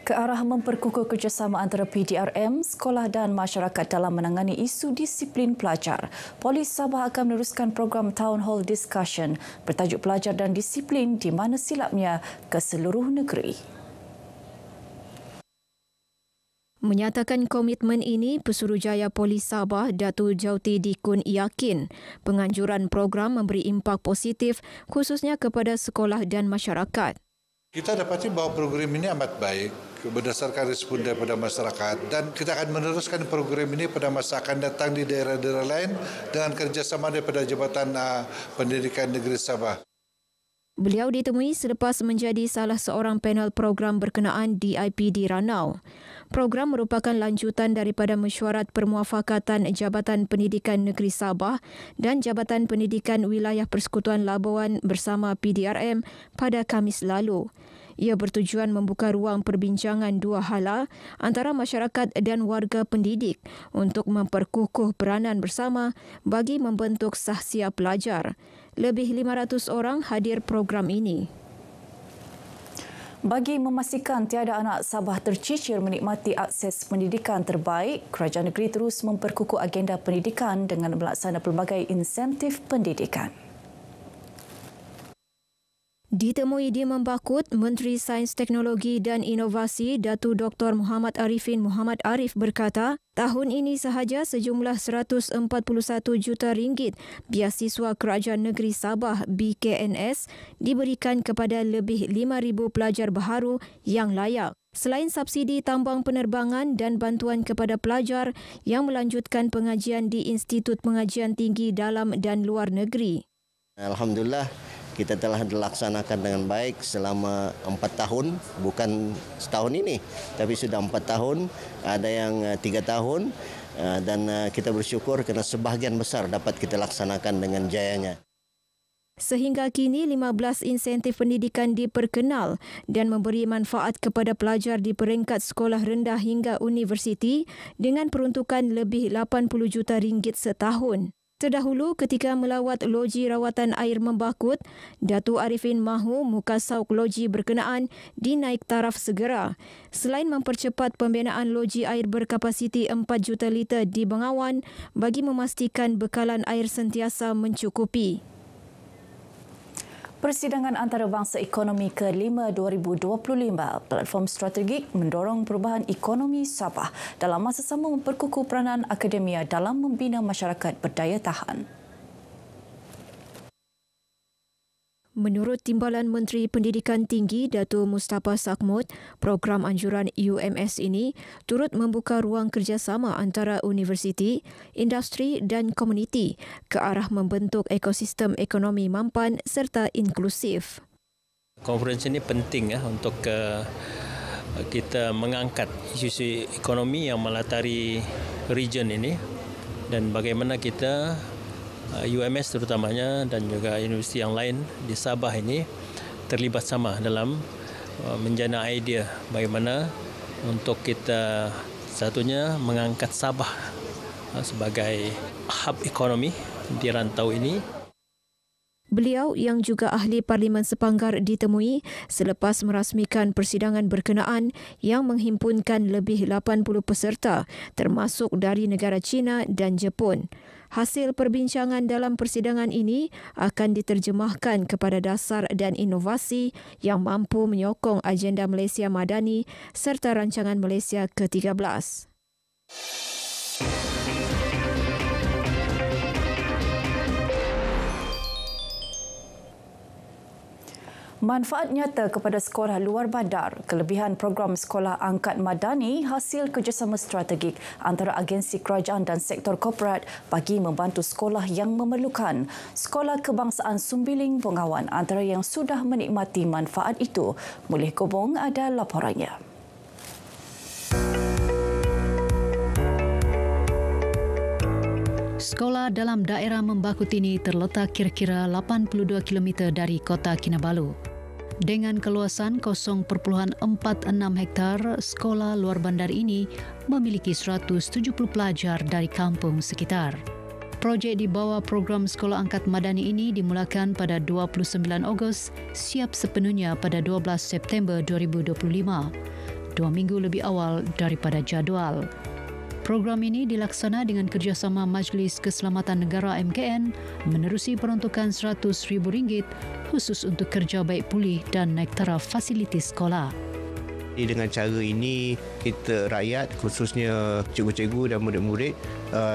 Ke arah memperkukuh kerjasama antara PDRM, sekolah dan masyarakat dalam menangani isu disiplin pelajar. Polis Sabah akan meneruskan program Town Hall Discussion bertajuk Pelajar dan Disiplin di mana silapnya ke seluruh negeri. Menyatakan komitmen ini, Pesuruhjaya Polis Sabah, Datuk Jauti Dikun yakin penganjuran program memberi impak positif khususnya kepada sekolah dan masyarakat. Kita dapati bahawa program ini amat baik berdasarkan respon daripada masyarakat dan kita akan meneruskan program ini pada masa akan datang di daerah-daerah lain dengan kerjasama daripada Jabatan Pendidikan Negeri Sabah. Beliau ditemui selepas menjadi salah seorang panel program berkenaan DIPD Ranau. Program merupakan lanjutan daripada mesyuarat permuafakatan Jabatan Pendidikan Negeri Sabah dan Jabatan Pendidikan Wilayah Persekutuan Labuan bersama PDRM pada Khamis lalu. Ia bertujuan membuka ruang perbincangan dua hala antara masyarakat dan warga pendidik untuk memperkukuh peranan bersama bagi membentuk sahsia pelajar. Lebih 500 orang hadir program ini. Bagi memastikan tiada anak Sabah tercicir menikmati akses pendidikan terbaik, kerajaan negeri terus memperkukuh agenda pendidikan dengan melaksanakan pelbagai insentif pendidikan. Ditemui di Membakut, Menteri Sains Teknologi dan Inovasi Datuk Dr. Muhammad Arifin Muhammad Arif berkata, tahun ini sahaja sejumlah RM141 juta beasiswa Kerajaan Negeri Sabah BKNS diberikan kepada lebih 5,000 pelajar baharu yang layak. Selain subsidi tambang penerbangan dan bantuan kepada pelajar yang melanjutkan pengajian di Institut Pengajian Tinggi Dalam dan Luar Negeri. Alhamdulillah, kita telah dilaksanakan dengan baik selama 4 tahun, bukan setahun ini, tapi sudah 4 tahun, ada yang 3 tahun dan kita bersyukur kerana sebahagian besar dapat kita laksanakan dengan jayanya. Sehingga kini 15 insentif pendidikan diperkenal dan memberi manfaat kepada pelajar di peringkat sekolah rendah hingga universiti dengan peruntukan lebih RM80 juta setahun. Terdahulu ketika melawat loji rawatan air Membakut, Datuk Arifin mahu muka sauk loji berkenaan dinaik taraf segera. Selain mempercepat pembinaan loji air berkapasiti 4 juta liter di Bengawan bagi memastikan bekalan air sentiasa mencukupi. Persidangan Antarabangsa Ekonomi ke-5 2025, platform strategik mendorong perubahan ekonomi Sabah dalam masa sama memperkukuh peranan akademia dalam membina masyarakat berdaya tahan. Menurut Timbalan Menteri Pendidikan Tinggi Datuk Mustafa Sakmut, program anjuran UMS ini turut membuka ruang kerjasama antara universiti, industri dan komuniti ke arah membentuk ekosistem ekonomi mampan serta inklusif. Konferensi ini penting untuk kita mengangkat isu-isu ekonomi yang melatari region ini dan bagaimana kita UMS terutamanya dan juga universiti yang lain di Sabah ini terlibat sama dalam menjana idea bagaimana untuk kita satunya mengangkat Sabah sebagai hub ekonomi di rantau ini. Beliau yang juga ahli Parlimen Sepanggar ditemui selepas merasmikan persidangan berkenaan yang menghimpunkan lebih 80 peserta termasuk dari negara China dan Jepun. Hasil perbincangan dalam persidangan ini akan diterjemahkan kepada dasar dan inovasi yang mampu menyokong agenda Malaysia Madani serta rancangan Malaysia ke-13. Manfaat nyata kepada sekolah luar bandar, kelebihan program sekolah angkat madani hasil kerjasama strategik antara agensi kerajaan dan sektor korporat bagi membantu sekolah yang memerlukan. Sekolah Kebangsaan Sumbiling Bengawan antara yang sudah menikmati manfaat itu. Mulih Kobong ada laporannya. Sekolah dalam daerah Membakut ini terletak kira-kira 82 km dari kota Kinabalu. Dengan keluasan 0.46 hektar, sekolah luar bandar ini memiliki 170 pelajar dari kampung sekitar. Projek di bawah program Sekolah Angkat Madani ini dimulakan pada 29 Ogos, siap sepenuhnya pada 12 September 2025. 2 minggu lebih awal daripada jadual. Program ini dilaksana dengan kerjasama Majlis Keselamatan Negara MKN menerusi peruntukan RM100,000 khusus untuk kerja baik pulih dan naik taraf fasiliti sekolah. Dengan cara ini, kita rakyat khususnya cikgu-cikgu dan murid-murid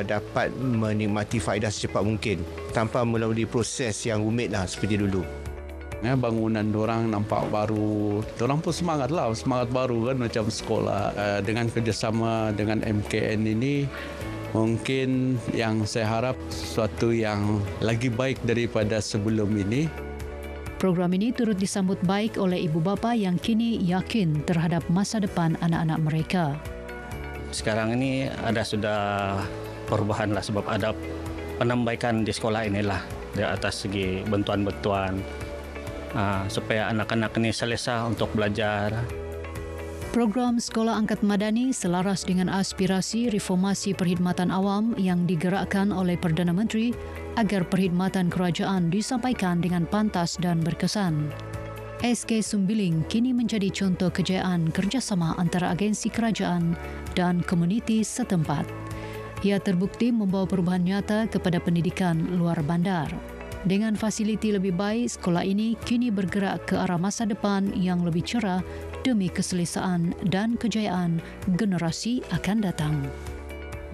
dapat menikmati faedah secepat mungkin tanpa melalui proses yang rumit seperti dulu. Bangunan diorang nampak baru, diorang pun semangat baru kan macam sekolah. Dengan kerjasama dengan MKN ini, mungkin yang saya harap sesuatu yang lagi baik daripada sebelum ini. Program ini turut disambut baik oleh ibu bapa yang kini yakin terhadap masa depan anak-anak mereka. Sekarang ini sudah perubahan sebab ada penambaikan di sekolah inilah di atas segi bantuan-bantuan supaya anak-anak ini selesa untuk belajar. Program Sekolah Angkat Madani selaras dengan aspirasi reformasi perkhidmatan awam yang digerakkan oleh Perdana Menteri agar perkhidmatan kerajaan disampaikan dengan pantas dan berkesan. SK Sumbiling kini menjadi contoh kejayaan kerjasama antara agensi kerajaan dan komuniti setempat. Ia terbukti membawa perubahan nyata kepada pendidikan luar bandar. Dengan fasiliti lebih baik, sekolah ini kini bergerak ke arah masa depan yang lebih cerah demi keselesaan dan kejayaan generasi akan datang.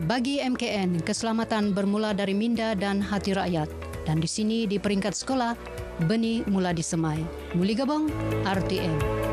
Bagi MKN, keselamatan bermula dari minda dan hati rakyat. Dan di sini di peringkat sekolah, benih mula disemai. Muli Gabong, RTM.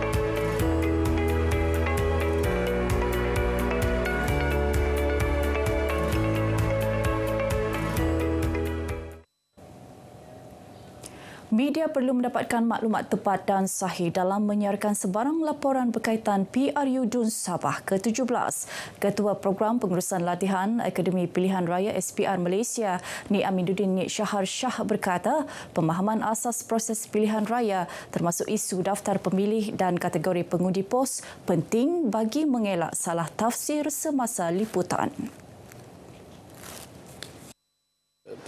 Media perlu mendapatkan maklumat tepat dan sahih dalam menyiarkan sebarang laporan berkaitan PRU DUN Sabah ke-17. Ketua Program Pengurusan Latihan Akademi Pilihan Raya SPR Malaysia, Nik Aminuddin Nik Syahar Shah berkata, pemahaman asas proses pilihan raya termasuk isu daftar pemilih dan kategori pengundi pos penting bagi mengelak salah tafsir semasa liputan.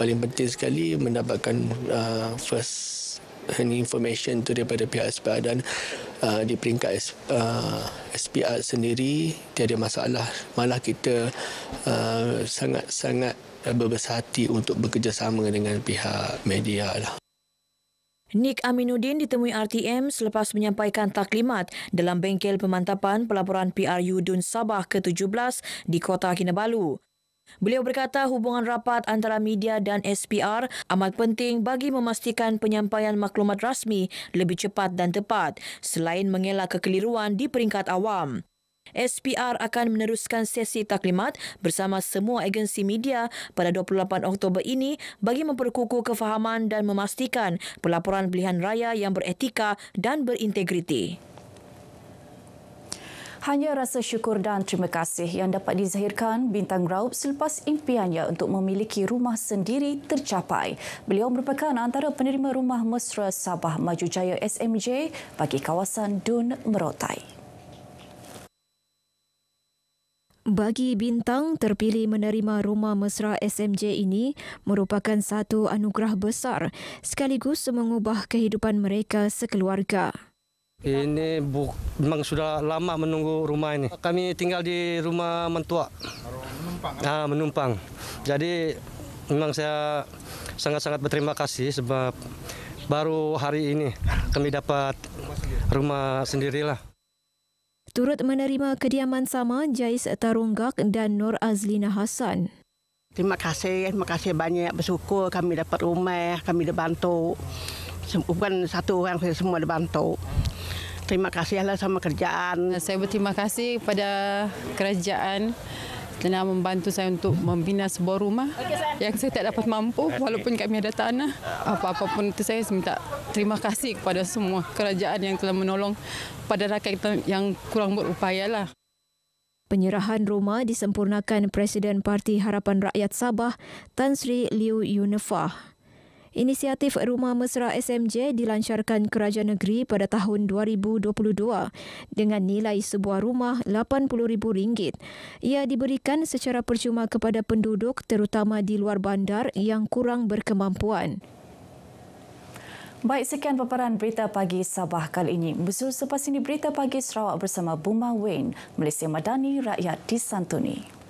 Paling penting sekali mendapatkan first hand information itu daripada pihak SPR dan di peringkat SPR sendiri tiada masalah, malah kita sangat-sangat berbesar hati untuk bekerjasama dengan pihak media lah. Nik Aminuddin ditemui RTM selepas menyampaikan taklimat dalam bengkel pemantapan pelaporan PRU DUN Sabah ke-17 di Kota Kinabalu. Beliau berkata hubungan rapat antara media dan SPR amat penting bagi memastikan penyampaian maklumat rasmi lebih cepat dan tepat selain mengelak kekeliruan di peringkat awam. SPR akan meneruskan sesi taklimat bersama semua agensi media pada 28 Oktober ini bagi memperkukuh kefahaman dan memastikan pelaporan pilihan raya yang beretika dan berintegriti. Hanya rasa syukur dan terima kasih yang dapat dizahirkan Bintang Raup selepas impiannya untuk memiliki rumah sendiri tercapai. Beliau merupakan antara penerima Rumah Mesra Sabah Maju Jaya SMJ bagi kawasan Dun Merotai. Bagi Bintang, terpilih menerima Rumah Mesra SMJ ini merupakan satu anugerah besar sekaligus mengubah kehidupan mereka sekeluarga. Ini memang sudah lama menunggu rumah ini. Kami tinggal di rumah mentua. Menumpang. Jadi memang saya sangat-sangat berterima kasih sebab baru hari ini kami dapat rumah sendirilah. Turut menerima kediaman sama Jais Tarunggak dan Nur Azlina Hassan. Terima kasih banyak, bersyukur kami dapat rumah, kami dibantu. Bukan satu orang, saya semua dibantu. Terima kasihlah sama kerajaan. Saya berterima kasih kepada kerajaan kerana membantu saya untuk membina sebuah rumah yang saya tak dapat mampu walaupun kami ada tanah. Apa-apapun itu saya minta terima kasih kepada semua kerajaan yang telah menolong pada rakyat yang kurang berupayalah. Penyerahan rumah disempurnakan Presiden Parti Harapan Rakyat Sabah, Tan Sri Liew Yunifah. Inisiatif Rumah Mesra SMJ dilancarkan Kerajaan Negeri pada tahun 2022 dengan nilai sebuah rumah RM80,000. Ia diberikan secara percuma kepada penduduk terutama di luar bandar yang kurang berkemampuan. Baik, sekian paparan Berita Pagi Sabah kali ini. Selepas ini Berita Pagi Sarawak bersama Buma Wayne, Malaysia Madani, rakyat disantuni.